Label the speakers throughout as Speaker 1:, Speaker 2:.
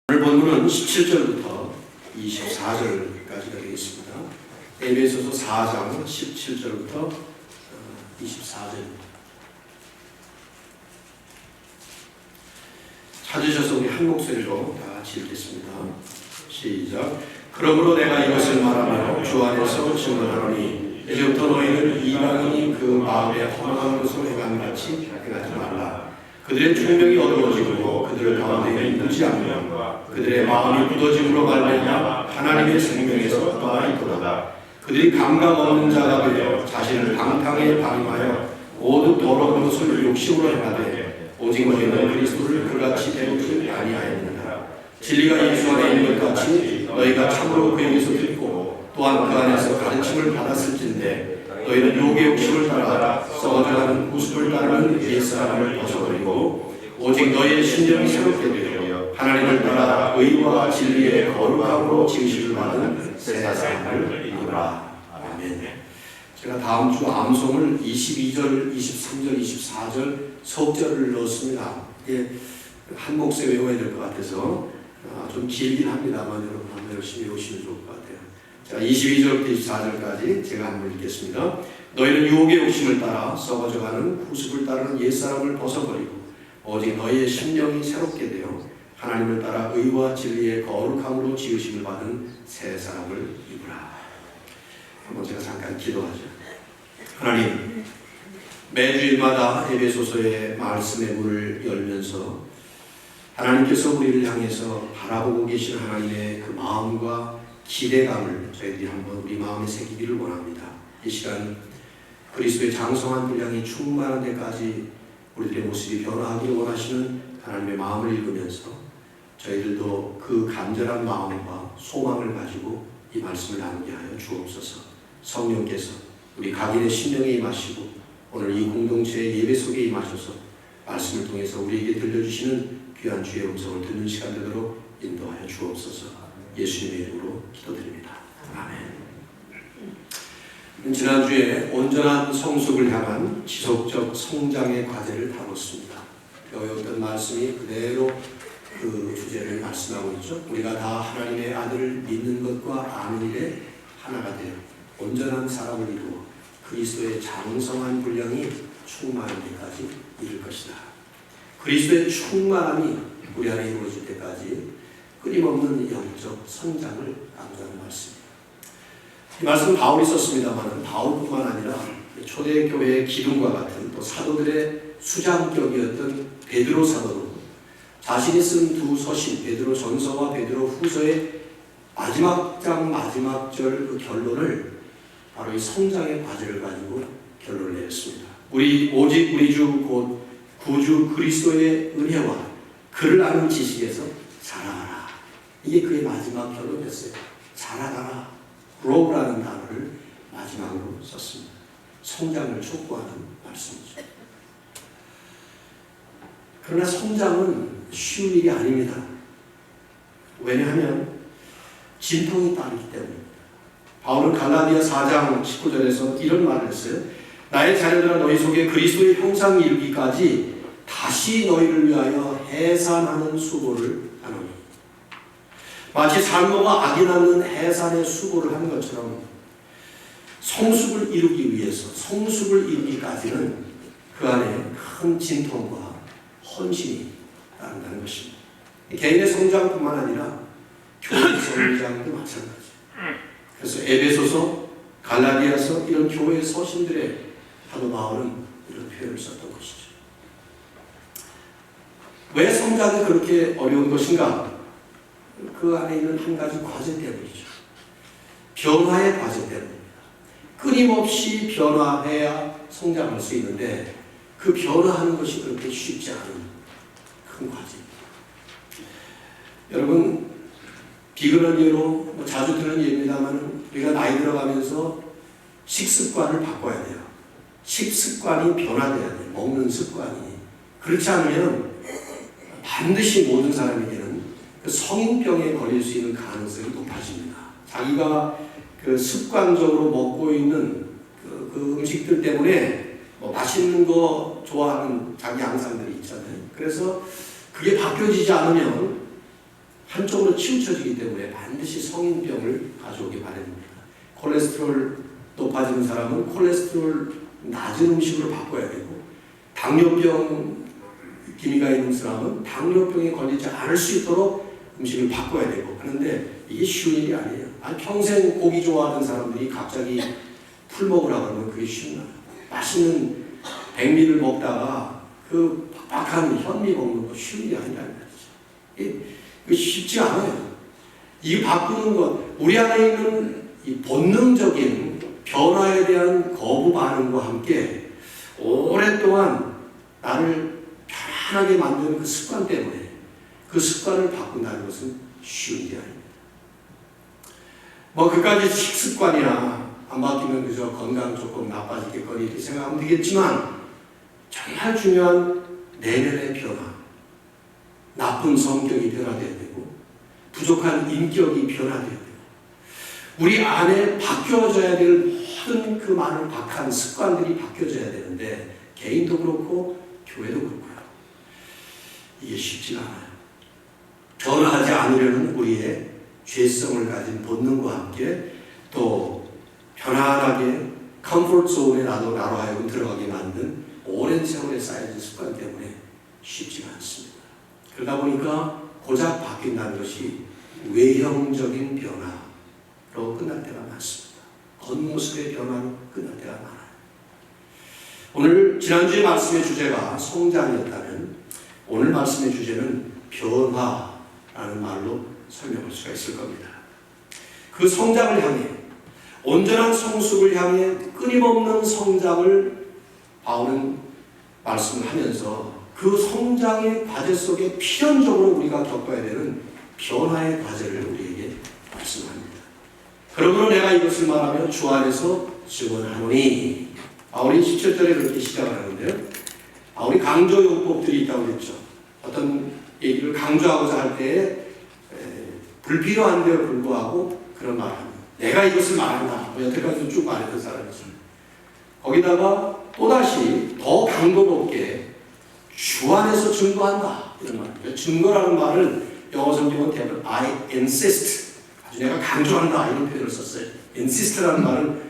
Speaker 1: 오늘 본문은 17절부터 24절까지가 되겠습니다. 에베소서 4장 17절부터 24절입니다. 찾으셔서 우리 한 목소리로 다 같이 읽겠습니다. 시작. 그러므로 내가 이것을 말하며 주 안에서 증언하노니 이제부터 너희는 이방인이 그 마음에 허망한 것을 행함같이 행하지 말라. 그들의 총명이 어두워지고 그들 가운데 있지 않으며 그들의 마음이 굳어짐으로 말미암아 하나님의 생명에서 떠나 있도다. 그들이 감각 없는 자가 되어 자신을 방탕에 방임하여 모두 더러운 것을 욕심으로 행하되 오직 너희는 그리스도를 그같이 배우지 아니하였느니라. 진리가 예수 안에 있는 것 같이 너희가 참으로 그에게서 듣고 또한 그 안에서 가르침을 받았을진데 너희는 욕의 욕심을 따라 썩어져가는 구습을 따르는 옛사람을 벗어버리고 오직 너희의 심령이 새롭게 되어 하나님을 따라 의와 진리의 거룩함으로 지으심을 받은 새 사람을 입으라. 아멘. 제가 다음 주 암송을 22절, 23절, 24절 석절을 넣었습니다. 이게 한 몫에 외워야 될 것 같아서 좀 길긴 합니다만 여러분 한번 열심히 외우시면 좋을 것 같아요. 자, 22절부터 24절까지 제가 한번 읽겠습니다. 너희는 유혹의 욕심을 따라 썩어져가는 후습을 따르는 옛사람을 벗어버리고 오직 너희의 심령이 새롭게 되어 하나님을 따라 의와 진리의 거룩함으로 지으심을 받은 새 사람을 입으라. 한번 제가 잠깐 기도하죠. 하나님, 매주일마다 에베소서의 말씀의 문을 열면서 하나님께서 우리를 향해서 바라보고 계신 하나님의 그 마음과 기대감을 저희들이 한번 우리 마음에 새기기를 원합니다. 이 시간 그리스도의 장성한 분량이 충만한 데까지 우리들의 모습이 변화하기를 원하시는 하나님의 마음을 읽으면서 저희들도 그 간절한 마음과 소망을 가지고 이 말씀을 나누게 하여 주옵소서. 성령께서 우리 각인의 심령에 임하시고 오늘 이 공동체의 예배 속에 임하셔서 말씀을 통해서 우리에게 들려주시는 귀한 주의 음성을 듣는 시간 되도록 인도하여 주옵소서. 예수님의 이름으로 기도드립니다. 아멘. 지난주에 온전한 성숙을 향한 지속적 성장의 과제를 다뤘습니다. 배웠던 말씀이 그대로 그 주제를 말씀하고 있죠. 우리가 다 하나님의 아들을 믿는 것과 아는 일에 하나가 되어 온전한 사람을 이루어 그리스도의 장성한 분량이 충만한 데까지 이를 것이다. 그리스도의 충만함이 우리 안에 이루어질 때까지 끊임없는 영적 성장을 강조하는 말씀입니다. 이 말씀은 바울이 썼습니다만 바울뿐만 아니라 초대교회의 기둥과 같은 또 사도들의 수장격이었던 베드로 사도도 자신이 쓴 두 서신 베드로 전서와 베드로 후서의 마지막 장 마지막 절 그 결론을 바로 이 성장의 과제를 가지고 결론을 내렸습니다. 오직 우리 주 곧 구주 그리스도의 은혜와 그를 아는 지식에서 자라가라. 이게 그의 마지막 결론이었어요. 자라가라. grow라는 단어를 마지막으로 썼습니다. 성장을 촉구하는 말씀이죠. 그러나 성장은 쉬운 일이 아닙니다. 왜냐하면 진통이 따르기 때문입니다. 바울은 갈라디아 4장 19절에서 이런 말을 했어요. 나의 자녀들아 너희 속에 그리스도의 형상이 이르기까지 다시 너희를 위하여 해산하는 수고를 하노니 마치 산모가 아기 낳는 해산의 수고를 하는 것처럼 성숙을 이루기 위해서 성숙을 이루기까지는 그 안에 큰 진통과 헌신이 따른다는 것입니다. 개인의 성장뿐만 아니라 교회 성장도 마찬가지예요. 그래서 에베소서, 갈라디아서 이런 교회 서신들의 사도 바울은 이런 표현을 썼던 것이죠. 왜 성장이 그렇게 어려운 것인가? 그 안에 있는 한 가지 과제 때문이죠. 변화의 과제 때문입니다. 끊임없이 변화해야 성장할 수 있는데 그 변화하는 것이 그렇게 쉽지 않은 큰 과제입니다. 여러분, 비근한 예로 자주 들은 예입니다만 우리가 나이 들어가면서 식습관을 바꿔야 돼요. 식습관이 변화돼야 돼요. 먹는 습관이. 그렇지 않으면 반드시 모든 사람에게는 그 성인병에 걸릴 수 있는 가능성이 높아집니다. 자기가 그 습관적으로 먹고 있는 그 음식들 때문에 맛있는 거 좋아하는 자기 양상들이 있잖아요. 그래서 그게 바뀌어지지 않으면 한쪽으로 치우쳐지기 때문에 반드시 성인병을 가져오기 바랍니다. 콜레스테롤 높아지는 사람은 콜레스테롤 낮은 음식으로 바꿔야 되고, 당뇨병 기미가 있는 사람은 당뇨병에 걸리지 않을 수 있도록 음식을 바꿔야 되고 하는데 이게 쉬운 일이 아니에요. 평생 고기 좋아하던 사람들이 갑자기 풀 먹으라고 하면 그게 쉬운 거예요. 맛있는 백미를 먹다가 그 빡빡한 현미 먹는 거 쉬운 일이 아니라는 거죠. 이게 쉽지 않아요. 이 바꾸는 것, 우리 안에 있는 이 본능적인 변화에 대한 거부 반응과 함께 오랫동안 나를 편안하게 만드는 그 습관 때문에 그 습관을 바꾼다는 것은 쉬운 게 아닙니다. 뭐 그까지 식습관이나 안 바뀌면 그저 건강 조금 나빠지겠거니 이렇게 생각하면 되겠지만, 정말 중요한 내면의 변화, 나쁜 성격이 변화되어야 되고 부족한 인격이 변화되어야 되고 우리 안에 바뀌어져야 될 모든 그 많은 박한 습관들이 바뀌어져야 되는데, 개인도 그렇고 교회도 그렇고요. 이게 쉽지가 않아요. 변화하지 않으려는 우리의 죄성을 가진 본능과 함께 또 편안하게 컴포트 존에 나로 하여금 들어가게 만든 오랜 세월에 쌓여진 습관 때문에 쉽지가 않습니다. 그러다 보니까 고작 바뀐다는 것이 외형적인 변화로 끝날 때가 많습니다. 겉모습의 변화로 끝날 때가 많아요. 오늘 지난주의 말씀의 주제가 성장이었다면 오늘 말씀의 주제는 변화라는 말로 설명할 수가 있을 겁니다. 그 성장을 향해, 온전한 성숙을 향해 끊임없는 성장을 바울은 말씀을 하면서 그 성장의 과제 속에 필연적으로 우리가 겪어야 되는 변화의 과제를 우리에게 말씀합니다. 그러므로 내가 이것을 말하며 주 안에서 증언하노니, 바울이 17절에 그렇게 시작을 하는데요. 바울이 강조용법들이 있다고 했죠. 어떤 얘기를 강조하고자 할 때에 불필요한데도 불구하고 그런 말을 합니다. 내가 이것을 말한다. 여태까지도 쭉 말했던 사람이죠. 거기다가 또다시 더 강도 높게 주 안에서 증거한다. 이런 말입니다. 증거라는 말을 영어 성경은 대부분 I insist, 아주 내가 강조한다 이런 표현을 썼어요. insist라는 말은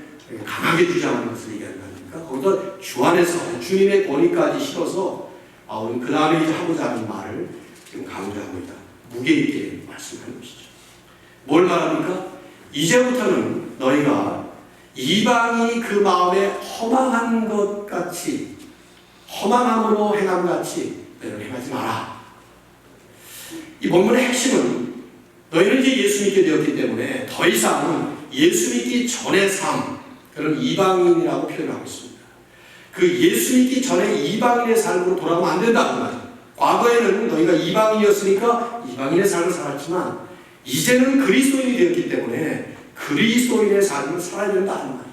Speaker 1: 강하게 주장하는 것을 얘기하는 거니까 거기다 주 안에서 주님의 권위까지 실어서 바울은 그 다음에 이제 하고자 하는 말을 지금 강조하고 있다. 무게 있게 말씀하는 것이죠. 뭘 말합니까? 이제부터는 너희가 이방인이 그 마음에 허망한 것 같이, 허망함으로 행함 같이 너희는 행하지 마라. 이 본문의 핵심은 너희는 이제 예수 믿게 되었기 때문에 더 이상 예수 믿기 전의 삶, 그런 이방인이라고 표현하고 있습니다. 그 예수 믿기 전에 이방인의 삶으로 돌아가면 안 된다는 말이에요. 과거에는 너희가 이방인이었으니까 이방인의 삶을 살았지만 이제는 그리스도인이 되었기 때문에 그리스도인의 삶을 살아야 된다는 말이에요.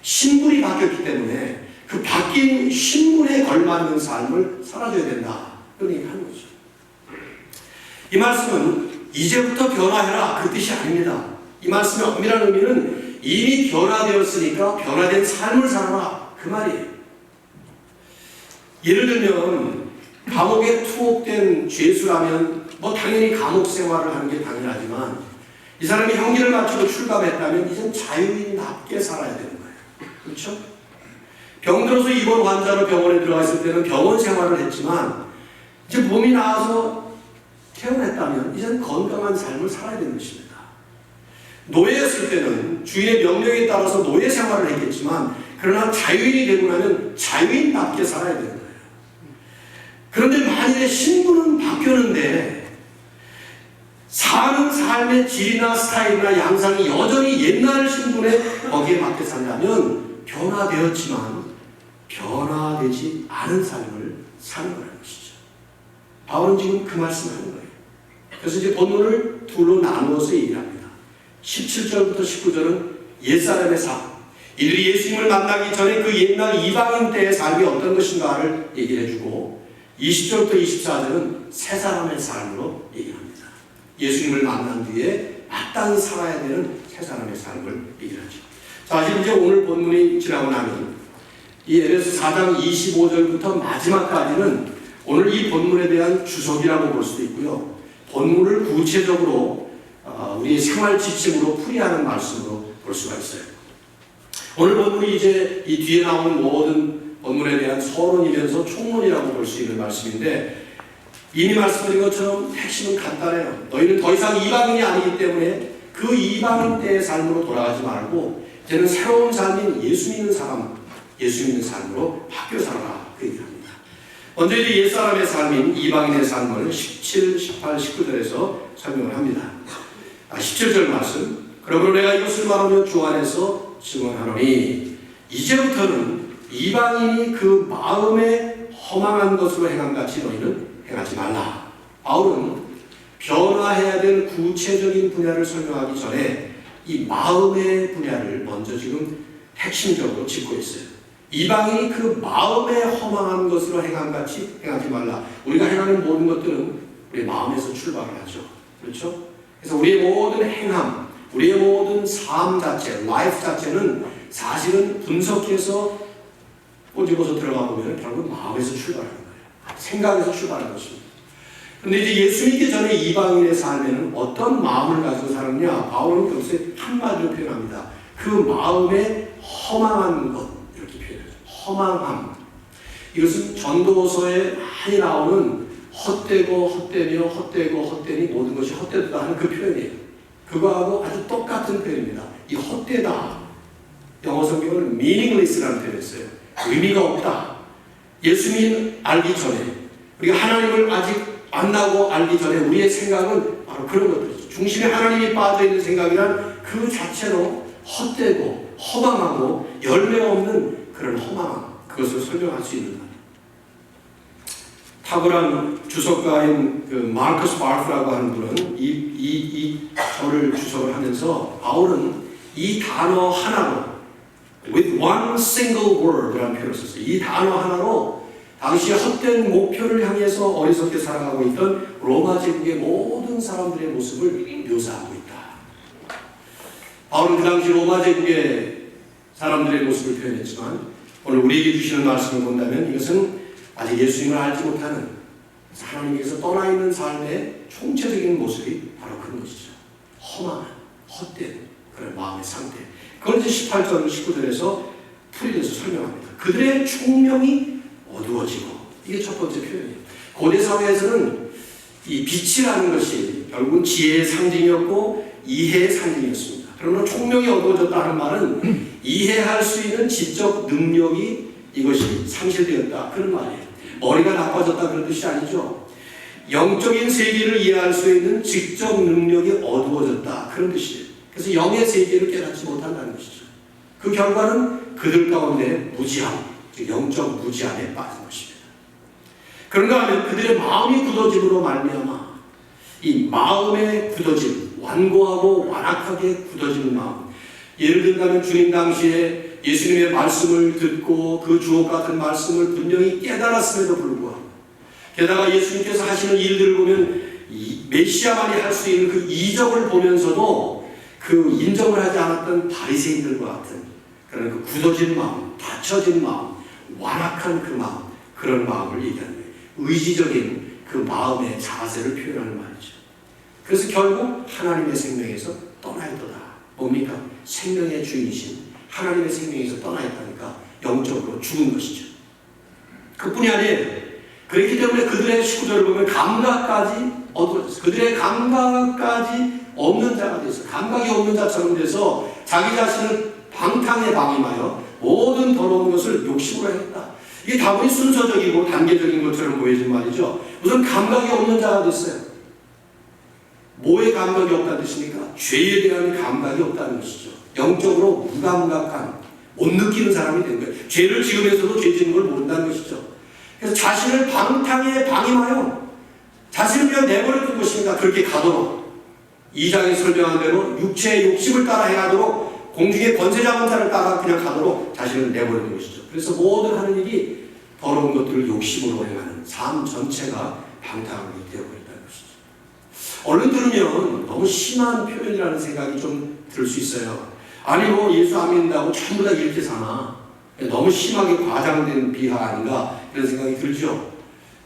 Speaker 1: 신분이 바뀌었기 때문에 그 바뀐 신분에 걸맞는 삶을 살아줘야 된다. 그런 얘기를 하는 거죠. 이 말씀은 이제부터 변화해라 그 뜻이 아닙니다. 이 말씀의 엄밀한 의미는 이미 변화되었으니까 변화된 삶을 살아라 그 말이에요. 예를 들면 감옥에 투옥된 죄수라면 뭐 당연히 감옥 생활을 하는 게 당연하지만 이 사람이 형기를 마치고 출감했다면 이젠 자유인답게 살아야 되는 거예요. 그렇죠? 병들어서 입원 환자로 병원에 들어가 있을 때는 병원 생활을 했지만 이제 몸이 나아서 퇴원했다면 이젠 건강한 삶을 살아야 되는 것입니다. 노예였을 때는 주인의 명령에 따라서 노예 생활을 했겠지만 그러나 자유인이 되고 나면 자유인답게 살아야 되는 거예요. 그런데 만일에 신분은 바뀌었는데 사는 삶의 질이나 스타일이나 양상이 여전히 옛날 신분에 거기에 맞게 산다면 변화되었지만 변화되지 않은 삶을 사는 거라는 것이죠. 바울은 지금 그 말씀을 하는 거예요. 그래서 이제 본문을 둘로 나누어서 얘기를 합니다. 17절부터 19절은 옛사람의 삶, 이들이 예수님을 만나기 전에 그 옛날 이방인 때의 삶이 어떤 것인가를 얘기를 해주고 20절부터 24절은 새 사람의 삶으로 얘기합니다. 예수님을 만난 뒤에 마땅히 살아야 되는 새 사람의 삶을 얘기를 하죠. 사실 이제 오늘 본문이 지나고 나면 이 에베소 4장 25절부터 마지막까지는 오늘 이 본문에 대한 주석이라고 볼 수도 있고요. 본문을 구체적으로 우리의 생활 지침으로 풀이하는 말씀으로 볼 수가 있어요. 오늘 본문이 이제 이 뒤에 나오는 모든 본문에 대한 서론이면서 총론이라고 볼 수 있는 말씀인데, 이미 말씀드린 것처럼 핵심은 간단해요. 너희는 더 이상 이방인이 아니기 때문에 그 이방인 때의 삶으로 돌아가지 말고 이제는 새로운 삶인 예수 믿는 사람, 예수 믿는 삶으로 바뀌어 살아라, 그 얘기합니다. 먼저 이제 옛사람의 삶인 이방인의 삶을 17, 18, 19절에서 설명을 합니다. 17절 말씀. 그러므로 내가 이것을 말하며 주 안에서 증언하노니 이제부터는 이방인이 그 마음에 허망한 것으로 행함같이 너희는 행하지 말라. 바울은 변화해야 될 구체적인 분야를 설명하기 전에 이 마음의 분야를 먼저 지금 핵심적으로 짚고 있어요. 이방인이 그 마음에 허망한 것으로 행함같이 행하지 말라. 우리가 행하는 모든 것들은 우리 마음에서 출발을 하죠. 그렇죠? 그래서 우리의 모든 행함, 우리의 모든 삶 자체, 라이프 자체는 사실은 분석해서 꼬집어서 들어가 보면 결국 마음에서 출발하는 거예요. 생각에서 출발하는 것입니다. 그런데 이제 예수 믿기 전에 이방인의 삶에는 어떤 마음을 가지고 살았냐? 바울은 여기서 한마디로 표현합니다. 그 마음에 허망한 것, 이렇게 표현해요. 허망함. 이것은 전도서에 많이 나오는 헛되고 헛되며 헛되고 헛되니 모든 것이 헛되다 하는 그 표현이에요. 그거하고 아주 똑같은 표현입니다. 이 헛되다. 영어 성경은 meaningless라는 표현을 써요. 의미가 없다. 예수님 알기 전에, 우리가 하나님을 아직 만나고 알기 전에 우리의 생각은 바로 그런 것들이죠. 중심에 하나님이 빠져있는 생각이란 그 자체로 헛되고 허망하고 열매 없는 그런 허망함, 그것을 설명할 수 있는 거예요. 탁월한 주석가인 그 마르커스 바르트라고 하는 분은 이 절을 주석을 하면서 바울은 이 단어 하나로 with one single word라는 표현을 썼어요. 이 단어 하나로 당시 헛된 목표를 향해서 어리석게 살아가고 있던 로마 제국의 모든 사람들의 모습을 묘사하고 있다. 바울은 그 당시 로마 제국의 사람들의 모습을 표현했지만 오늘 우리에게 주시는 말씀을 본다면 이것은 아직 예수님을 알지 못하는 하나님께서 떠나 있는 삶의 총체적인 모습이 바로 그런 것이죠. 허망한, 헛된 그런 마음의 상태. 그걸 이제 18절, 19절에서 풀이해서 설명합니다. 그들의 총명이 어두워지고, 이게 첫 번째 표현이에요. 고대 사회에서는 이 빛이라는 것이 결국은 지혜의 상징이었고 이해의 상징이었습니다. 그러나 총명이 어두워졌다는 말은 이해할 수 있는 지적 능력이 이것이 상실되었다, 그런 말이에요. 머리가 나빠졌다 그런 뜻이 아니죠. 영적인 세계를 이해할 수 있는 지적 능력이 어두워졌다, 그런 뜻이에요. 그래서 영의 세계를 깨닫지 못한다는 것이죠. 그 결과는 그들 가운데 무지함, 즉 영적 무지함에 빠진 것입니다. 그런가 하면 그들의 마음이 굳어짐으로 말미암아 이 마음의 굳어짐, 완고하고 완악하게 굳어지는 마음. 예를 들면 주님 당시에 예수님의 말씀을 듣고 그 주옥 같은 말씀을 분명히 깨달았음에도 불구하고, 게다가 예수님께서 하시는 일들을 보면 메시아만이 할 수 있는 그 이적을 보면서도 그 인정을 하지 않았던 바리새인들과 같은 그런 그 굳어진 마음, 닫혀진 마음, 완악한 그 마음, 그런 마음을 얘기하는 거예요. 의지적인 그 마음의 자세를 표현하는 말이죠. 그래서 결국 하나님의 생명에서 떠나있도다. 뭡니까? 생명의 주인이신 하나님의 생명에서 떠나있다니까 영적으로 죽은 것이죠. 그뿐이 아니에요. 그렇기 때문에 그들의 19절을 보면 감각까지 어두워졌어요. 그들의 감각까지 없는 자가 돼서, 감각이 없는 자처럼 돼서 자기 자신을 방탕에 방임하여 모든 더러운 것을 욕심으로 했다. 이게 다분히 순서적이고 단계적인 것처럼 보이진 말이죠. 우선 감각이 없는 자가 됐어요. 뭐에 감각이 없다는 뜻입니까? 죄에 대한 감각이 없다는 것이죠. 영적으로 무감각한, 못 느끼는 사람이 된 거예요. 죄를 지으면서도 죄 짓는 걸 모른다는 것이죠. 그래서 자신을 방탕에 방임하여 자신을 그냥 내버려둔 것입니다. 그렇게 가도록 2장에 설명한 대로 육체의 욕심을 따라 행하도록, 공중의 권세 잡은 자를 따라 그냥 가도록 자신을 내버려둔 것이죠. 그래서 모든 하는 일이 더러운 것들을 욕심으로 행하는 삶 전체가 방탕하게 되어버린다는 것이죠. 얼른 들으면 너무 심한 표현이라는 생각이 좀 들 수 있어요. 아니 뭐 예수 안 믿는다고 전부 다 이렇게 사나? 너무 심하게 과장된 비하 아닌가 이런 생각이 들죠.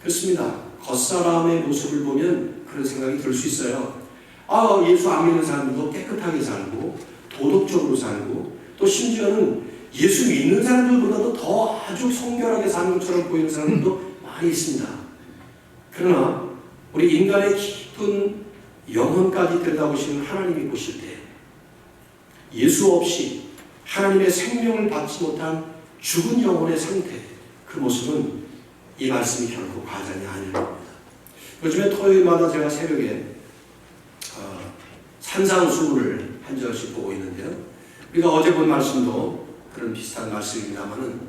Speaker 1: 그렇습니다. 겉사람의 모습을 보면 그런 생각이 들 수 있어요. 예수 안 믿는 사람들도 깨끗하게 살고 도덕적으로 살고 또 심지어는 예수 믿는 사람들보다도 더 아주 성결하게 사는 것처럼 보이는 사람들도 많이 있습니다. 그러나 우리 인간의 깊은 영혼까지 들여다보시는 하나님이 보실 때 예수 없이 하나님의 생명을 받지 못한 죽은 영혼의 상태, 그 모습은 이 말씀이 결코 과장이 아닐 겁니다. 요즘에 토요일마다 제가 새벽에 산상수훈을 한 절씩 보고 있는데요. 우리가 어제 본 말씀도 그런 비슷한 말씀입니다만은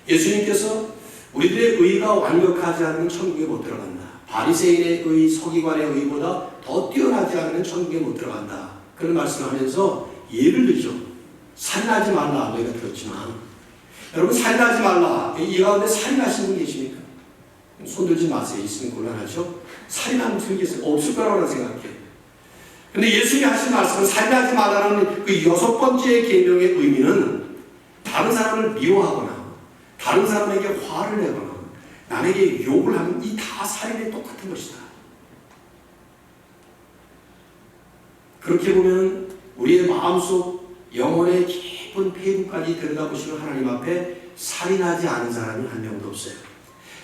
Speaker 1: 예수님께서 우리들의 의가 완벽하지 않으면 천국에 못 들어간다. 바리새인의 의, 서기관의 의보다 더 뛰어나지 않으면 천국에 못 들어간다. 그런 말씀을 하면서 예를 들죠. 살인하지 말라. 너희가 들었지만 여러분 살인하지 말라. 이 가운데 살인하신 분 계십니까? 손들지 마세요. 있으면 곤란하죠. 살인하는 분이 계세요. 없을 거라고 생각해요. 근데 예수님이 하신 말씀은 살인하지 말라는 그 6번째 계명의 의미는 다른 사람을 미워하거나 다른 사람에게 화를 내거나 남에게 욕을 하는 이 다 살인에 똑같은 것이다. 그렇게 보면 우리의 마음속 영혼의 깊은 폐부까지 들여다보시는 하나님 앞에 살인하지 않은 사람이 한 명도 없어요.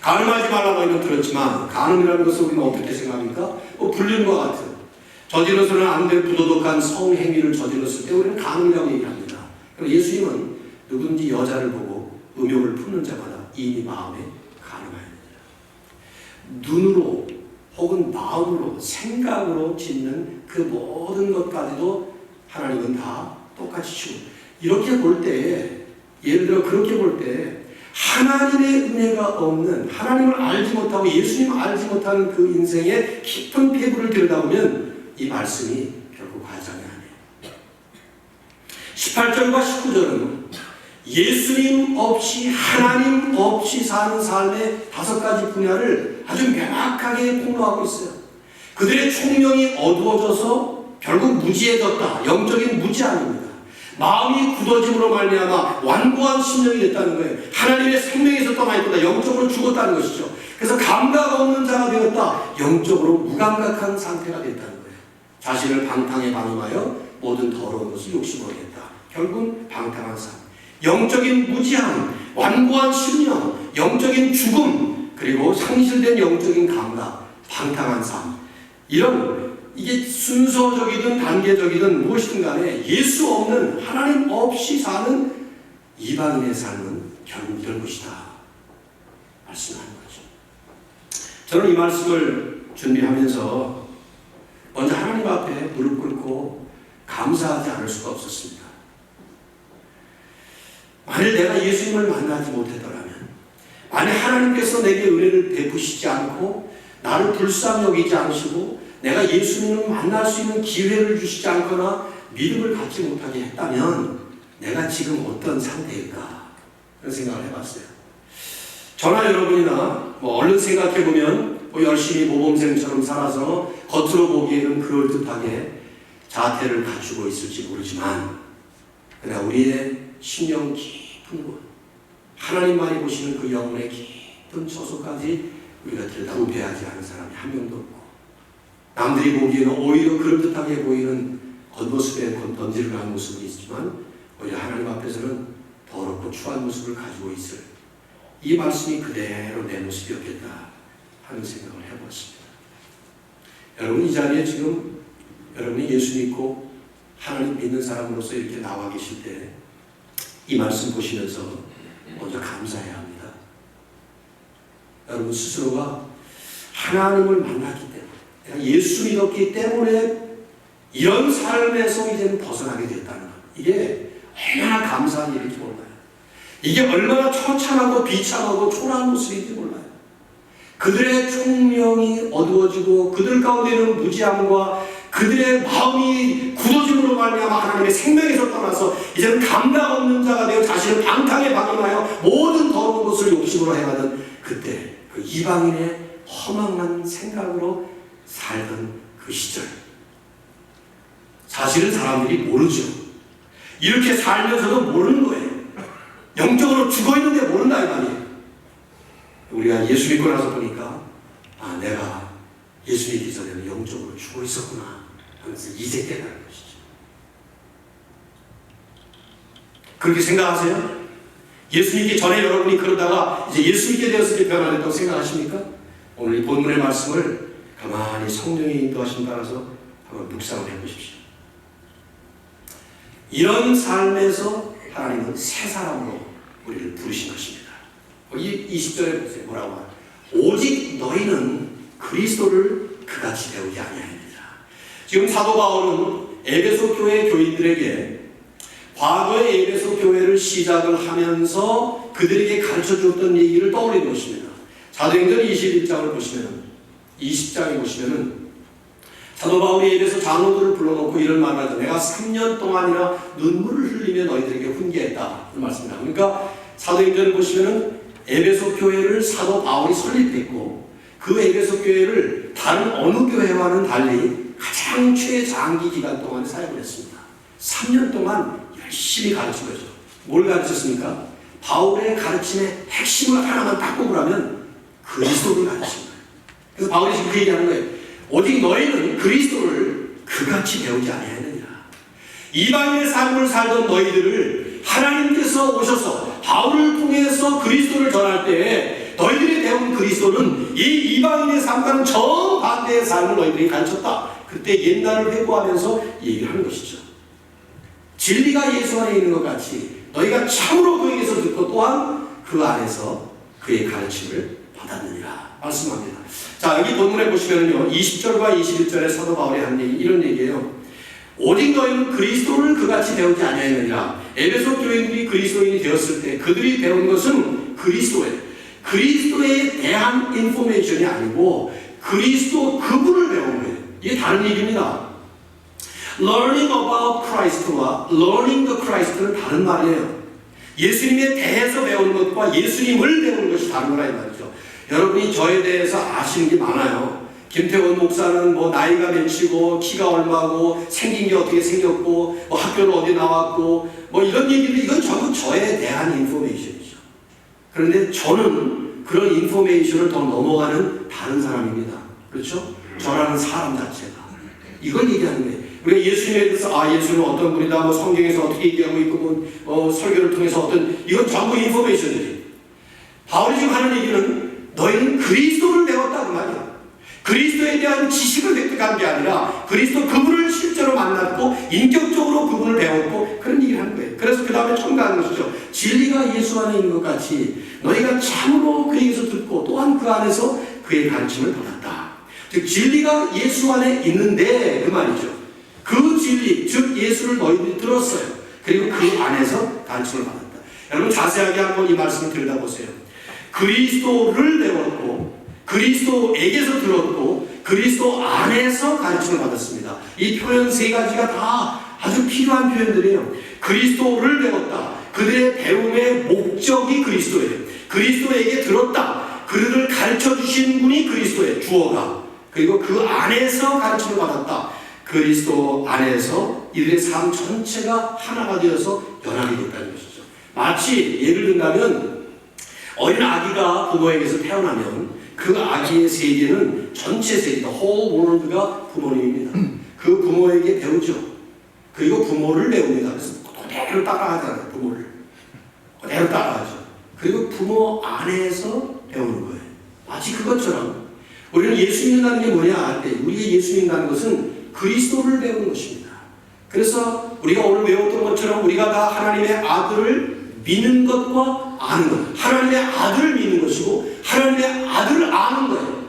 Speaker 1: 간음하지 말라고 하면 들었지만 간음이라는 것을 우리는 어떻게 생각합니까? 불륜과 같은 저질러서는 안 될 부도덕한 성행위를 저질렀을 때 우리는 간음이라고 얘기합니다. 그럼 예수님은 누군지 여자를 보고 음욕을 품는 자마다 이미 마음에 간음하여야 됩니다. 눈으로 혹은 마음으로 생각으로 짓는 그 모든 것까지도 하나님은 다 똑같이 치고 이렇게 볼 때 예를 들어 그렇게 볼 때 하나님의 은혜가 없는 하나님을 알지 못하고 예수님을 알지 못하는 그 인생의 깊은 폐부를 들여다보면 이 말씀이 결국 과장이 아니에요. 18절과 19절은 예수님 없이 하나님 없이 사는 삶의 5가지 분야를 아주 명확하게 폭로하고 있어요. 그들의 총명이 어두워져서 결국 무지해졌다. 영적인 무지함입니다. 마음이 굳어짐으로 말미암아 완고한 심령이 됐다는 거예요. 하나님의 생명에서 떠나 있다. 영적으로 죽었다는 것이죠. 그래서 감각 없는 자가 되었다. 영적으로 무감각한 상태가 됐다는 거예요. 자신을 방탕에 방임하여 모든 더러운 것을 욕심하겠다. 결국은 방탕한 삶, 영적인 무지함, 완고한 심령, 영적인 죽음, 그리고 상실된 영적인 감각, 방탕한 삶. 이게 순서적이든 단계적이든 무엇이든 간에 예수 없는 하나님 없이 사는 이방인의 삶은 결국 이럴 것이다. 말씀하는 거죠. 저는 이 말씀을 준비하면서 먼저 하나님 앞에 무릎 꿇고 감사하지 않을 수가 없었습니다. 만일 내가 예수님을 만나지 못했더라면, 만일 하나님께서 내게 은혜를 베푸시지 않고 나를 불쌍히 여기지 않으시고 내가 예수님을 만날 수 있는 기회를 주시지 않거나 믿음을 갖지 못하게 했다면 내가 지금 어떤 상태일까? 그런 생각을 해봤어요. 저나 여러분이나 얼른 생각해보면 열심히 모범생처럼 살아서 겉으로 보기에는 그럴듯하게 자태를 갖추고 있을지 모르지만 그러나 우리의 심령 깊은 곳, 하나님만이 보시는 그 영혼의 깊은 처소까지 우리가 들여다보지 않은 사람이 한 명도 없고 남들이 보기에는 오히려 그럴듯하게 보이는 겉모습에 던질을 한 모습이 있지만 오히려 하나님 앞에서는 더럽고 추한 모습을 가지고 있을 이 말씀이 그대로 내 모습이었겠다 하는 생각을 해보았습니다. 여러분 이 자리에 지금 여러분이 예수 믿고 하나님 믿는 사람으로서 이렇게 나와 계실 때 이 말씀 보시면서 먼저 감사해야 합니다. 여러분 스스로가 하나님을 만났기 때문에 내가 예수 믿었기 때문에 이런 삶에서 이제는 벗어나게 됐다는 것, 이게 얼마나 감사한 일인지 몰라요. 이게 얼마나 처참하고 비참하고 초라한 모습인지 몰라요. 그들의 총명이 어두워지고 그들 가운데는 무지함과 그들의 마음이 굳어짐으로 말미암아 하나님의 생명에서 떠나서 이제는 감각 없는 자가 되어 자신을 방탕에 방임하여 모든 더러운 것을 욕심으로 행하던 그때 그 이방인의 허망한 생각으로 살던 그 시절, 사실은 사람들이 모르죠. 이렇게 살면서도 모르는 거예요. 영적으로 죽어있는데 모른다 이 말이에요. 우리가 예수 믿고 나서 보니까 아, 내가 예수 믿기 전에는 영적으로 죽어 있었구나 하면서 이제 깨달은 것이죠. 그렇게 생각하세요? 예수 믿기 전에 여러분이 그러다가 이제 예수 믿게 되었을 때 변화됐다고 생각하십니까? 오늘 이 본문의 말씀을 가만히 성령의 인도하심 따라서 한번 묵상을 해보십시오. 이런 삶에서 하나님은 새 사람으로 우리를 부르신 것입니다. 이 20절에 보세요. 뭐라고 하나? 오직 너희는 그리스도를 그같이 배우지 아니하느니라. 지금 사도 바울은 에베소 교회 교인들에게 과거의 에베소 교회를 시작을 하면서 그들에게 가르쳐 주었던 얘기를 떠올리는 것입니다. 사도행전 21장을 보시면 20장에 보시면은 사도 바울이 에베소 장로들을 불러놓고 이런 말을 하죠. 내가 3년 동안이나 눈물을 흘리며 너희들에게 훈계했다. 그 말씀입니다. 그러니까 사도행전을 보시면은 에베소 교회를 사도 바울이 설립했고 그 에베소 교회를 다른 어느 교회와는 달리 가장 최장기 기간 동안 사역을 했습니다. 3년 동안 열심히 가르친 거죠. 뭘 가르쳤습니까? 바울의 가르침의 핵심을 하나만 딱 꼽으라면 그리스도를 가르친 거예요. 그래서 바울이 지금 그 얘기하는 거예요. 오직 너희는 그리스도를 그같이 배우지 아니하느냐. 이방인의 삶을 살던 너희들을 하나님께서 오셔서 바울을 통해서 그리스도를 전할 때 너희들이 배운 그리스도는 이 이방인의 삶과는 정반대의 삶을 너희들이 가르쳤다. 그때 옛날을 회고하면서 얘기를 하는 것이죠. 진리가 예수 안에 있는 것 같이 너희가 참으로 그에게서 듣고 또한 그 안에서 그의 가르침을 받았느니라 말씀합니다. 자, 여기 본문에 보시면요 20절과 21절에 사도 바울이 한 얘기 이런 얘기예요. 오직 너희는 그리스도를 그같이 배우지 아니하느니라. 에베소 교인들이 그리스도인이 되었을 때 그들이 배운 것은 그리스도에 대한 인포메이션이 아니고 그리스도 그분을 배운 거예요. 이게 다른 얘기입니다. Learning about Christ와 Learning the Christ는 다른 말이에요. 예수님에 대해서 배우는 것과 예수님을 배우는 것이 다른 거라 이 말이죠. 여러분이 저에 대해서 아시는 게 많아요. 김태원 목사는 뭐 나이가 몇이고 키가 얼마고 생긴 게 어떻게 생겼고 뭐 학교는 어디 나왔고 뭐 이런 얘기들 이건 전부 저에 대한 인포메이션이죠. 그런데 저는 그런 인포메이션을 더 넘어가는 다른 사람입니다. 그렇죠? 저라는 사람 자체가 이걸 얘기하는 거예요. 우리가 예수님에 대해서 예수는 어떤 분이다, 뭐 성경에서 어떻게 얘기하고 있고, 뭐 설교를 통해서 어떤 이건 전부 인포메이션이에요. 바울이 지금 하는 얘기는 너희는 그리스도를 배웠다 그 말이야. 그리스도에 대한 지식을 획득한 게 아니라 그리스도 그분을 실제로 만났고 인격적으로 그분을 배웠고 그런 얘기를 하는 거예요. 그래서 그 다음에 첨가하는 것이죠. 진리가 예수 안에 있는 것 같이 너희가 참으로 그에게서 듣고 또한 그 안에서 그의 가르침을 받았다. 즉 진리가 예수 안에 있는데 그 말이죠. 그 진리, 즉 예수를 너희들이 들었어요. 그리고 그 안에서 가르침을 받았다. 여러분 자세하게 한번 이 말씀을 들여다보세요. 그리스도를 배웠고 그리스도에게서 들었고 그리스도 안에서 가르침을 받았습니다. 이 표현 세 가지가 다 아주 필요한 표현들이에요. 그리스도를 배웠다. 그들의 배움의 목적이 그리스도예요. 그리스도에게 들었다. 그들을 가르쳐 주신 분이 그리스도예요. 주어가. 그리고 그 안에서 가르침을 받았다. 그리스도 안에서 이들의 삶 전체가 하나가 되어서 연합이 됐다는 것이죠. 마치 예를 든다면 어린 아기가 부모에게서 태어나면 그 아기의 세계는 전체 세계, whole world가 부모님입니다. 그 부모에게 배우죠. 그리고 부모를 배웁니다. 그래서 그대로 따라하잖아요. 부모를 그대로 따라하죠. 그리고 부모 안에서 배우는 거예요. 마치 그것처럼 우리는 예수 믿는다는 게 뭐냐 할 때 우리가 예수 믿는다는 것은 그리스도를 배우는 것입니다. 그래서 우리가 오늘 외웠던 것처럼 우리가 다 하나님의 아들을 믿는 것과 아는 것, 하나님의 아들을 믿는 것이고 하나님의 아들을 아는 거예요.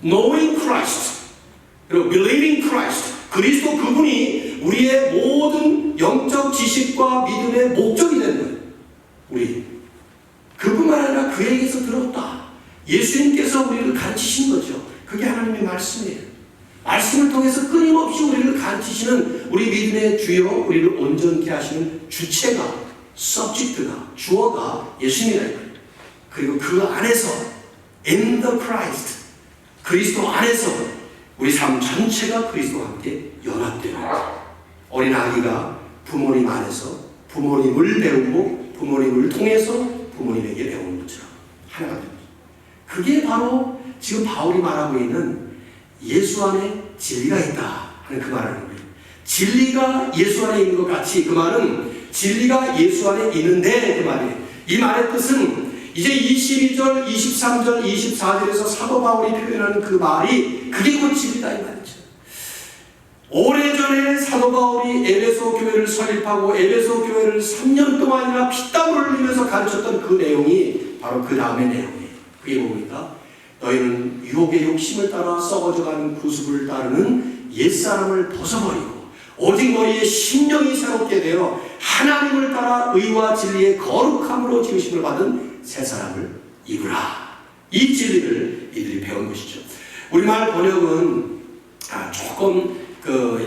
Speaker 1: Knowing Christ, 그리고 Believing Christ, 그리스도 그분이 우리의 모든 영적 지식과 믿음의 목적이 되는 거예요. 우리 그뿐만 아니라 그에게서 들었다. 예수님께서 우리를 가르치신 거죠. 그게 하나님의 말씀이에요. 말씀을 통해서 끊임없이 우리를 가르치시는 우리 믿음의 주요, 우리를 온전케 하시는 주체가, subject가, 주어가 예수님이라. 그리고 그 안에서 in the Christ, 그리스도 안에서 우리 삶 전체가 그리스도와 함께 연합되는 거예요. 어린 아기가 부모님 안에서 부모님을 배우고 부모님을 통해서 부모님에게 배우는 것처럼 하나가 됩니다. 그게 바로 지금 바울이 말하고 있는 예수 안에 진리가 있다 하는 그 말을 하는 거예요. 진리가 예수 안에 있는 것 같이, 그 말은 진리가 예수 안에 있는데 그 말이에요. 이 말의 뜻은 이제 22절, 23절, 24절에서 사도 바울이 표현하는 그 말이 그게 곧 진리다 이 말이죠. 오래전에 사도 바울이 에베소 교회를 설립하고 에베소 교회를 3년 동안이나 피땀을 흘리면서 가르쳤던 그 내용이 바로 그 다음의 내용이에요. 그게 뭡니까? 너희는 유혹의 욕심을 따라 썩어져가는 구습을 따르는 옛사람을 벗어버리고 오직 너희의 심령이 새롭게 되어 하나님을 따라 의와 진리의 거룩함으로 지으심을 받은 새 사람을 입으라. 이 진리를 이들이 배운 것이죠. 우리말 번역은 조금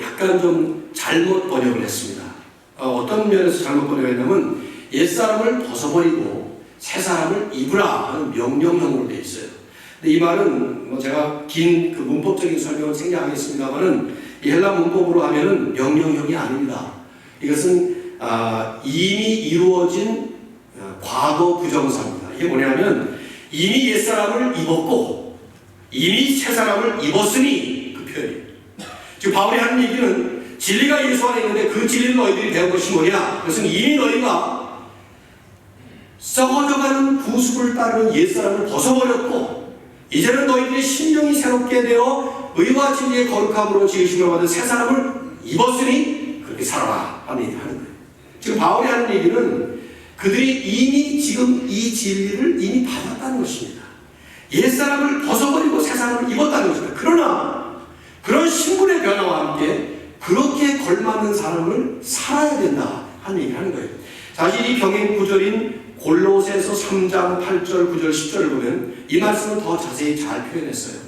Speaker 1: 약간 좀 잘못 번역을 했습니다. 어떤 면에서 잘못 번역을 했냐면 옛사람을 벗어버리고 새 사람을 입으라 하는 명령형으로 되어 있어요. 근데 이 말은 제가 긴 그 문법적인 설명을 생략하겠습니다만은 이 헬라 문법으로 하면은 명령형이 아닙니다. 이것은 이미 이루어진 과거 부정사입니다. 이게 뭐냐면 이미 옛사람을 입었고 이미 새사람을 입었으니 그 표현이에요. 지금 바울이 하는 얘기는 진리가 예수 안에 있는데 그 진리를 너희들이 배운 것이 뭐냐? 그것은 이미 너희가 썩어져가는 구습을 따르는 옛사람을 벗어버렸고 이제는 너희들의 심령이 새롭게 되어 의와 진리의 거룩함으로 지으심을 받은 새 사람을 입었으니 그렇게 살아라 하는 얘기를 하는 거예요. 지금 바울이 하는 얘기는 그들이 이미 지금 이 진리를 이미 받았다는 것입니다. 옛사람을 벗어버리고 새 사람을 입었다는 것입니다. 그러나 그런 신분의 변화와 함께 그렇게 걸맞는 삶을 살아야 된다 하는 얘기를 하는 거예요. 사실 이 병행 구절인 골로새서 3장 8절, 9절, 10절을 보면 이 말씀을 더 자세히 잘 표현했어요.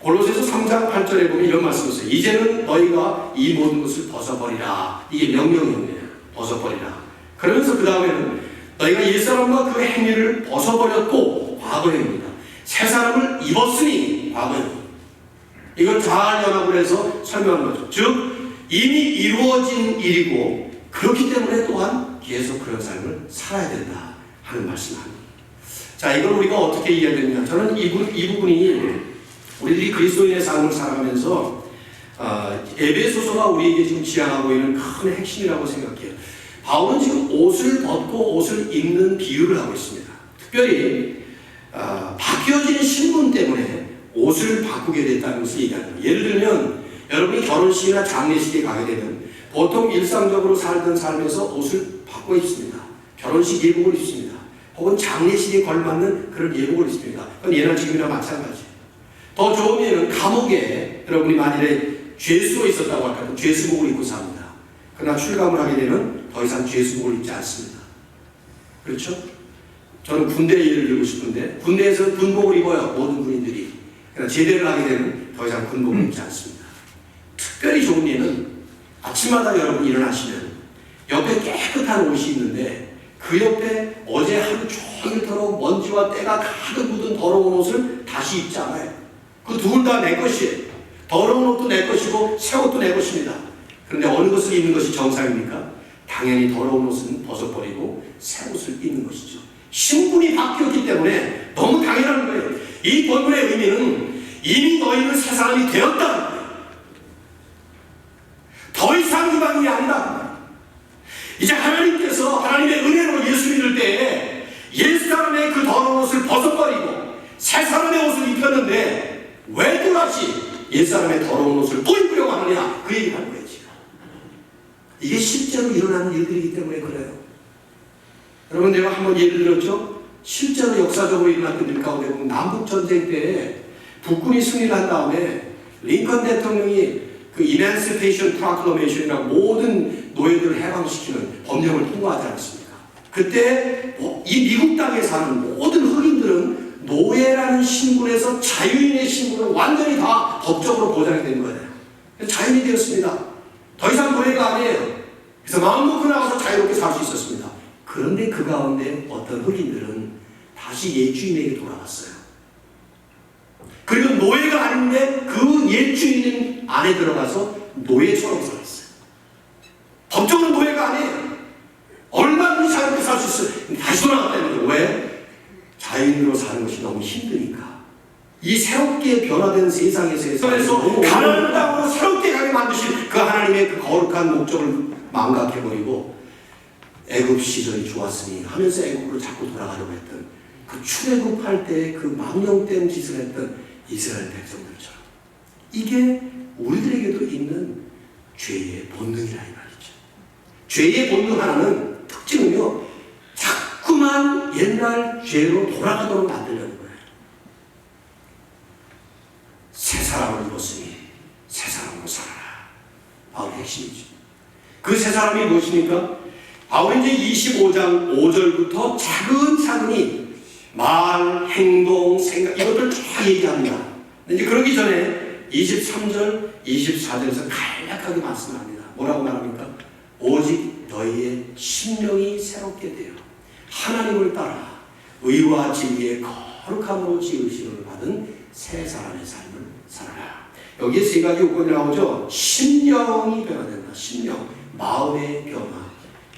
Speaker 1: 골로새서 3장 8절에 보면 이런 말씀이 있어요. 이제는 너희가 이 모든 것을 벗어버리라. 이게 명령이에요. 벗어버리라. 그러면서 그 다음에는 너희가 옛사람과 그 행위를 벗어버렸고 과거형입니다. 새 사람을 입었으니 과거형. 이걸 잘 연합을 해서 설명한 거죠. 즉 이미 이루어진 일이고 그렇기 때문에 또한 계속 그런 삶을 살아야 된다 하는 말씀입니다. 자, 이걸 우리가 어떻게 이해해야 되느냐? 저는 이 부분이 우리들이 그리스도인의 삶을 살아가면서 에베소서가 우리에게 지금 지향하고 있는 큰 핵심이라고 생각해요. 바울은 지금 옷을 벗고 옷을 입는 비유를 하고 있습니다. 특별히 바뀌어진 신분 때문에 옷을 바꾸게 됐다는 것을 얘기하는 거예요. 예를 들면 여러분이 결혼식이나 장례식에 가게 되면 보통 일상적으로 살던 삶에서 옷을 바꿔 입습니다. 결혼식 예복을 입습니다. 혹은 장례식에 걸맞는 그런 예복을 입습니다. 그건 예나 지금이나 마찬가지예요. 더 좋은 예는 감옥에 여러분이 만일에 죄수가 있었다고 할까요? 죄수복을 입고 삽니다. 그러나 출감을 하게 되면 더 이상 죄수복을 입지 않습니다. 그렇죠? 저는 군대 예를 들고 싶은데 군대에서 군복을 입어요. 모든 군인들이. 그러나 제대를 하게 되면 더 이상 군복을 입지 않습니다. 특별히 좋은 예는 아침마다 여러분이 일어나시면 옆에 깨끗한 옷이 있는데 그 옆에 어제 하루 종일토록 먼지와 때가 가득 묻은 더러운 옷을 다시 입지 않아요. 그 둘 다 내 것이에요. 더러운 옷도 내 것이고 새 옷도 내 것입니다. 그런데 어느 것을 입는 것이 정상입니까? 당연히 더러운 옷은 벗어버리고 새 옷을 입는 것이죠. 신분이 바뀌었기 때문에 너무 당연한 거예요. 이 본문의 의미는 이미 너희는 새 사람이 되었다는 거예요. 더 이상 이방인이 아니다. 이제 하나님께서 하나님의 은혜로 예수 믿을 때에 옛사람의 그 더러운 옷을 벗어버리고 새 사람의 옷을 입혔는데 왜 또다시 옛사람의 더러운 옷을 또 입으려고 하느냐 그 얘기를 하는 거예요. 지금. 이게 실제로 일어나는 일들이기 때문에 그래요. 여러분 내가 한번 예를 들었죠. 실제로 역사적으로 일어났던 일 가운데 보면 남북전쟁 때에 북군이 승리를 한 다음에 링컨 대통령이 그 이맨시페이션 프로클러메이션이라고 모든 노예들을 해방시키는 법령을 통과하지 않았습니까? 그때 이 미국 땅에 사는 모든 흑인들은 노예라는 신분에서 자유인의 신분을 완전히 다 법적으로 보장이 된 거예요. 자유인이 되었습니다. 더 이상 노예가 아니에요. 그래서 마음 놓고 나가서 자유롭게 살 수 있었습니다. 그런데 그 가운데 어떤 흑인들은 다시 옛 주인에게 돌아갔어요. 그리고 노예가 아닌데 그 옛 주인 안에 들어가서 노예처럼 살았어요. 법적으로 노예가 아니에요. 얼마든지 자유롭게 살 수 있어요. 다시 돌아갔다는 거예요. 왜? 자유인으로 사는 것이 너무 힘드니까. 이 새롭게 변화된 세상에서 가나안 땅으로 새롭게 가게 만드신 그 하나님의 그 거룩한 목적을 망각해버리고 애굽 시절이 좋았으니 하면서 애굽으로 자꾸 돌아가려고 했던 그 출애굽할 때 그 망령된 짓을 했던 이스라엘 백성들처럼 이게 우리들에게도 있는 죄의 본능이라 이 말이죠. 죄의 본능 하나는 특징은요, 자꾸만 옛날 죄로 돌아가도록 만들려는 거예요. 새 사람을 입었으니 새 사람으로 살아라. 바울의 핵심이죠. 그 새 사람이 무엇입니까? 바울이 이제 25장 5절부터 차근차근히 말, 행동, 생각 이것들 쫙 얘기합니다. 이제 그러기 전에 23절, 24절에서 간략하게 말씀합니다. 뭐라고 말합니까? 오직 너희의 심령이 새롭게 되어 하나님을 따라 의와 진리의 거룩함으로 지으심을 받은 새 사람의 삶을 살아라. 여기에 세 가지 요건이 나오죠. 심령이 변화된다. 심령, 마음의 변화,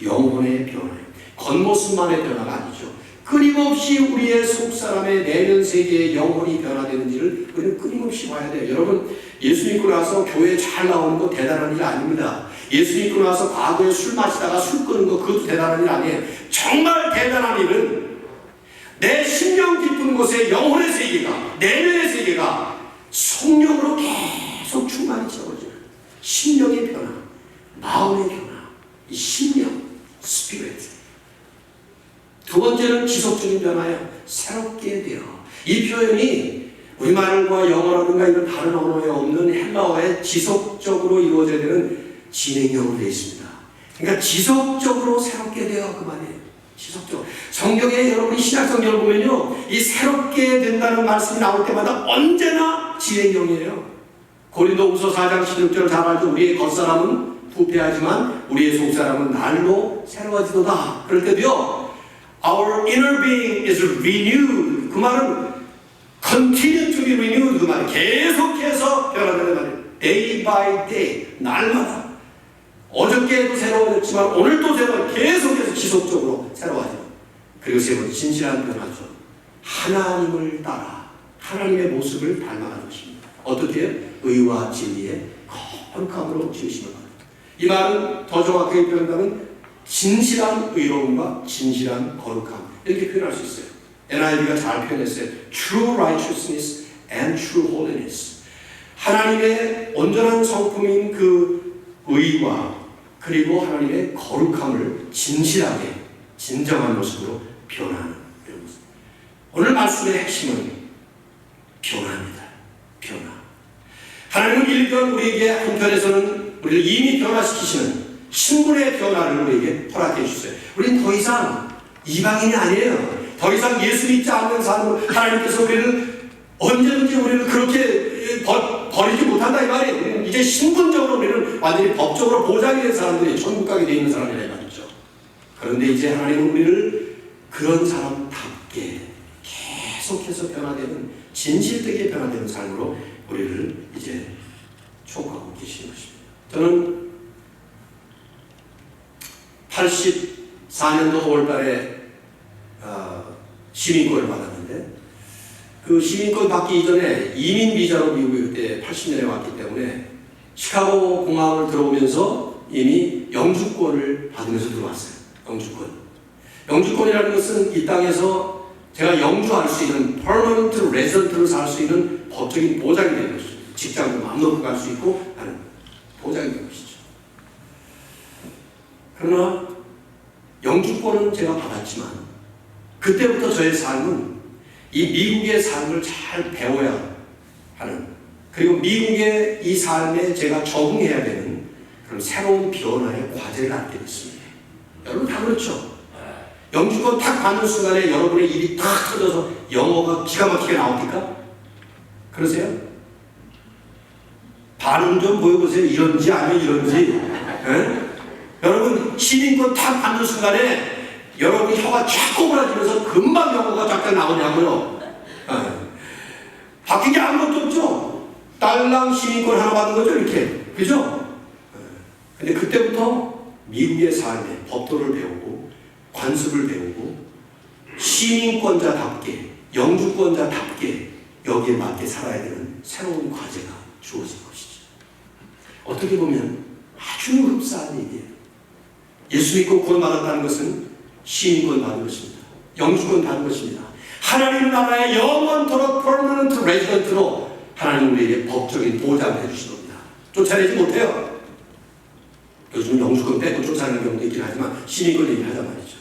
Speaker 1: 영혼의 변화, 겉모습만의 변화가 아니죠. 끊임없이 우리의 속사람의 내면 세계의 영혼이 변화되는지를 우리는 끊임없이 봐야 돼요. 여러분, 예수 믿고 나서 교회 잘 나오는 거 대단한 일 아닙니다. 예수 믿고 나서 과거에 술 마시다가 술 끄는 거 그것도 대단한 일 아니에요. 정말 대단한 일은 내 심령 깊은 곳에 영혼의 세계가, 내면의 세계가 성령으로 계속 충만히 채워져요. 심령의 변화, 마음의 변화, 이 심령, 스피릿. 두 번째는 지속적인 변화예요. 새롭게 되어. 이 표현이 우리말과 영어라든가 이런 다른 언어에 없는 헬라어에 지속적으로 이루어져야 되는 진행형으로 되어 있습니다. 그러니까 지속적으로 새롭게 되어 그 말이에요. 지속적으로. 성경에 여러분이 신약성경을 보면요, 이 새롭게 된다는 말씀이 나올 때마다 언제나 진행형이에요. 고린도후서 4장 16절 잘 알죠. 우리의 겉사람은 부패하지만 우리의 속사람은 날로 새로워지도다. 그럴 때도요, Our inner being is renewed. 그 말은 continue to be renewed. 그 말은 계속해서 변화되는 말이에요. Day by day. 날마다. 어저께도 새로워졌지만 오늘도 계속해서 지속적으로 새로워져요. 그리고 세 번째, 진실한 변화죠. 하나님을 따라 하나님의 모습을 닮아가는 것입니다. 어떻게 해요? 의와 진리의 거룩함으로 지으심을 받아요. 이 말은 더 정확하게 표현하면 진실한 의로움과 진실한 거룩함 이렇게 표현할 수 있어요. NIV가 잘 표현했어요. True righteousness and true holiness. 하나님의 온전한 성품인 그 의와 그리고 하나님의 거룩함을 진실하게 진정한 모습으로 변화하는 이런 모습. 오늘 말씀의 핵심은 변화입니다. 변화. 하나님은 일편 우리에게 한편에서는 우리를 이미 변화시키시는 신분의 변화를 우리에게 허락해 주셨어요. 우리는 더 이상 이방인이 아니에요. 더 이상 예수 믿지 않는 사람으로 하나님께서 우리를 언제든지 우리를 그렇게 버리지 못한다 이 말이에요. 이제 신분적으로 우리는 완전히 법적으로 보장이 된 사람들이 천국 가게 되어 있는 사람이라 이 말이죠. 그런데 이제 하나님은 우리를 그런 사람답게 계속해서 변화되는 진실되게 변화되는 삶으로 우리를 이제 촉구하고 계시는 것입니다. 저는 84년도 5월달에 시민권을 받았는데 그 시민권 받기 이전에 이민 비자로 미국에 그때 80년에 왔기 때문에 시카고 공항을 들어오면서 이미 영주권을 받으면서 들어왔어요. 영주권이라는 것은 이 땅에서 제가 영주할 수 있는 permanent resident로 살 수 있는 법적인 보장이 되는 것이죠. 직장도 마음 놓고 갈 수 있고 하는 보장이 되는 것이죠. 그러나 영주권은 제가 받았지만 그때부터 저의 삶은 이 미국의 삶을 잘 배워야 하는, 그리고 미국의 이 삶에 제가 적응해야 되는 그런 새로운 변화의 과제를 갖게 됐습니다. 여러분 다 그렇죠? 영주권 딱 받는 순간에 여러분의 입이 탁 터져서 영어가 기가 막히게 나옵니까? 그러세요? 반응 좀 보여보세요. 이런지 아니면 이런지. 에? 여러분 시민권 탁 받는 순간에 여러분 혀가 쫙 꼬부라지면서 금방 영어가 쫙쫙 나오냐고요. 바뀐 게 아무것도 없죠. 딸랑 시민권 하나 받은 거죠 이렇게. 그죠? 근데 그때부터 미국의 삶에 법도를 배우고 관습을 배우고 시민권자답게 영주권자답게 여기에 맞게 살아야 되는 새로운 과제가 주어진 것이죠. 어떻게 보면 아주 흡사한 얘기예요. 예수 믿고 구원받았다는 것은 시민권 받은 것입니다. 영주권 받은 것입니다. 하나님 나라의 영원토록 퍼머넌트 레지던트로 하나님 우리에게 법적인 보장을 해주신 겁니다. 쫓아내지 못해요. 요즘 영주권 빼고 쫓아내는 경우도 있긴 하지만 시민권 얘기하단 말이죠.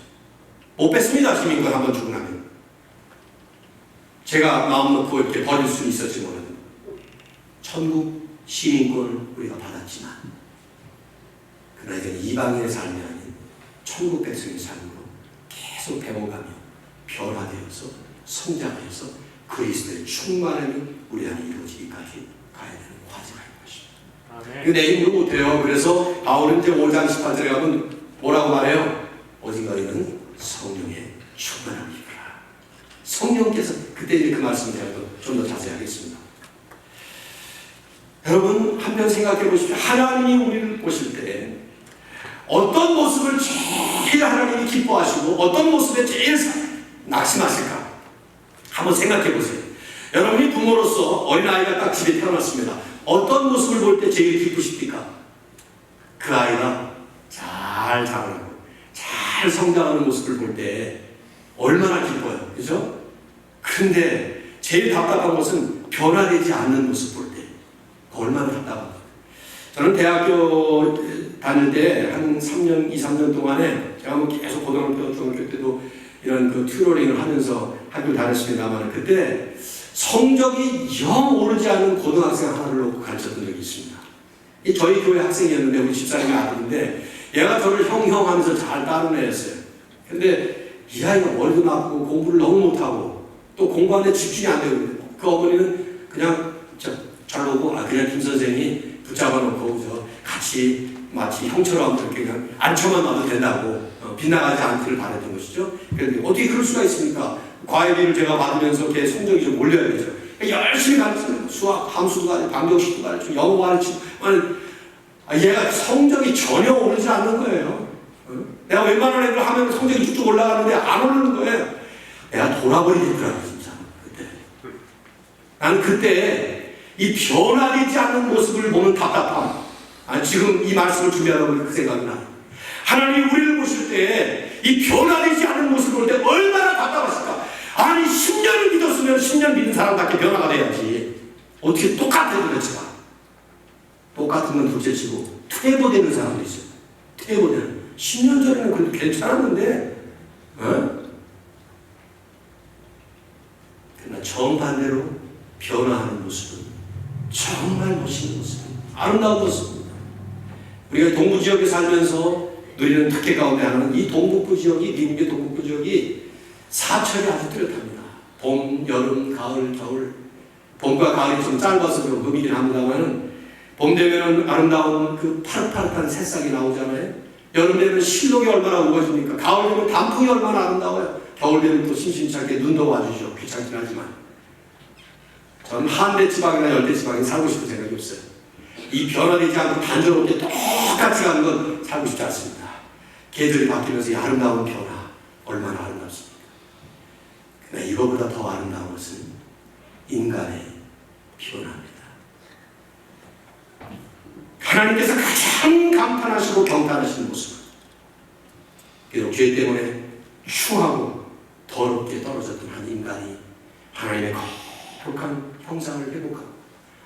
Speaker 1: 못 뺐습니다. 시민권 한번 주고 나면. 제가 마음 놓고 이렇게 버릴 수는 있었지 몰라도 천국 시민권을 우리가 받았지만 그러나 이제 이방인의 삶이 아닌 천국 백성의 삶으로 계속 배워가며 변화되어서 성장해서 그리스도의 충만함이 우리 안에 이루어지기까지 가야 되는 과제가 있는 것입니다. 내 힘으로 못해요. 그래서 바울은 이제 5장 18절에 가면 뭐라고 말해요? 오직 너희는 성령의 충만함을 입으라. 성령께서 그때 이제 그 말씀을 제가 좀 더 자세히 하겠습니다. 여러분 한번 생각해 보십시오. 하나님이 우리를 보실 때 어떤 모습을 제일 하나님이 기뻐하시고 어떤 모습에 제일 낙심하실까? 한번 생각해 보세요. 여러분이 부모로서 어린아이가 딱 집에 태어났습니다. 어떤 모습을 볼 때 제일 기쁘십니까? 그 아이가 잘 자라고 잘 성장하는 모습을 볼 때 얼마나 기뻐요. 그죠? 그런데 제일 답답한 것은 변화되지 않는 모습 볼 때 얼마나 답답합니까? 저는 대학교 다닐 때 한 3년, 2, 3년 동안에 제가 뭐 계속 고등학교, 중학교 때도 이런 그 튜러링을 하면서 학교 다녔습니다만 그때 성적이 영 오르지 않은 고등학생 하나를 놓고 가르쳤던 적이 있습니다. 이 저희 교회 학생이었는데 우리 집사님의 아들인데 얘가 저를 형 하면서 잘 따르는 애였어요. 근데 이 아이가 머리도 나쁘고 공부를 너무 못하고 또 공부하는데 집중이 안 되고 그 어머니는 그냥 잘 오고 그냥 김 선생이 붙잡아 놓고 저 같이 마치 형처럼 그렇게 그냥 앉혀만 놔도 된다고 빗나가지 않기를 바랬던 것이죠. 그런데 어떻게 그럴 수가 있습니까? 과외비를 제가 받으면서 걔 성적이 좀 올려야 되죠. 열심히 가르치고 수학, 함수도 가르치고 방정식도 가르치고 영어 가르치고 얘가 성적이 전혀 오르지 않는 거예요. 내가 웬만한 애들 하면 성적이 쭉쭉 올라가는데 안 오르는 거예요. 내가 돌아버리겠더라고 진짜 그때. 나는 그때 이 변화되지 않는 모습을 보는 답답함. 지금 이 말씀을 준비하다 보니 그 생각이 나요. 하나님이 우리를 보실 때 이 변화되지 않는 모습을 볼 때 얼마나 답답하실까. 아니 10년을 믿었으면 10년 믿은 사람답게 변화가 돼야지. 어떻게 똑같은 그렇지가. 똑같은 건 둘째치고 퇴보되는 사람도 있어요. 퇴보되는. 10년 전에는 그래도 괜찮았는데 그러나 정반대로 변화하는 모습은 정말 멋있는 모습입니다. 아름다운 모습입니다. 우리가 동부지역에 살면서 누리는 특혜 가운데 하나는 이 동북부 지역이, 미국의 동북부 지역이 사철이 아주 뚜렷합니다. 봄, 여름, 가을, 겨울. 봄과 가을이 좀 짧아서 좀 흠이긴 합니다만 봄 되면은 아름다운 그 파릇파릇한 새싹이 나오잖아요. 여름 되면 실록이 얼마나 우거집니까? 가을 되면 단풍이 얼마나 아름다워요. 겨울 되면 또 심심찮게 눈도 와주죠. 귀찮긴 하지만. 저는 한대 지방이나 열대 지방에 살고 싶은 생각이 없어요. 이 변화되지 않고 단조롭게 똑같이 가는 건 살고 싶지 않습니다. 계절이 바뀌면서 이 아름다운 변화 얼마나 아름답습니까? 그러나 이거보다 더 아름다운 것은 인간의 변화입니다. 하나님께서 가장 감탄하시고 경탄하시는 모습. 비록 죄 때문에 추하고 더럽게 떨어졌던 한 인간이 하나님의 거룩한 형상을 회복하고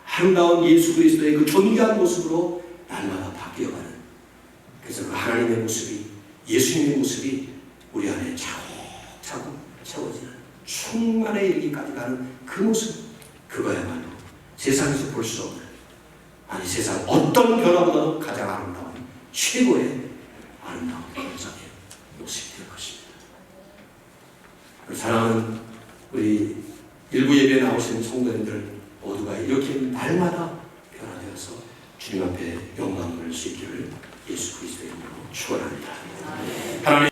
Speaker 1: 아름다운 예수 그리스도의 그 존귀한 모습으로 날마다 바뀌어가는, 그래서 그 하나님의 모습이, 예수님의 모습이 우리 안에 차곡차곡 채워지는 충만에 이르기까지 가는 그 모습, 그거야말로 세상에서 볼 수 없는, 아니 세상 어떤 변화보다도 가장 아름다운 최고의 아름다운 현상의 모습이 될 것입니다. 사랑하는 우리 일부 예배에 나오시는 성도님들 모두가 이렇게 날마다 변화되어서 주님 앞에 영광을 돌릴 수 있기를 예수 그리스도의 이름으로 축원합니다. 하나님